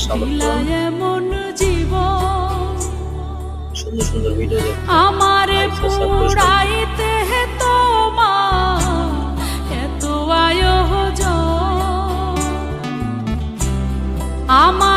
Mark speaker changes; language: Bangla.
Speaker 1: সাপোর্ট করুন, সুন্দর সুন্দর ভিডিও দেখতে
Speaker 2: আমারে পুরাইতে তোমার এত আয়োজন আমার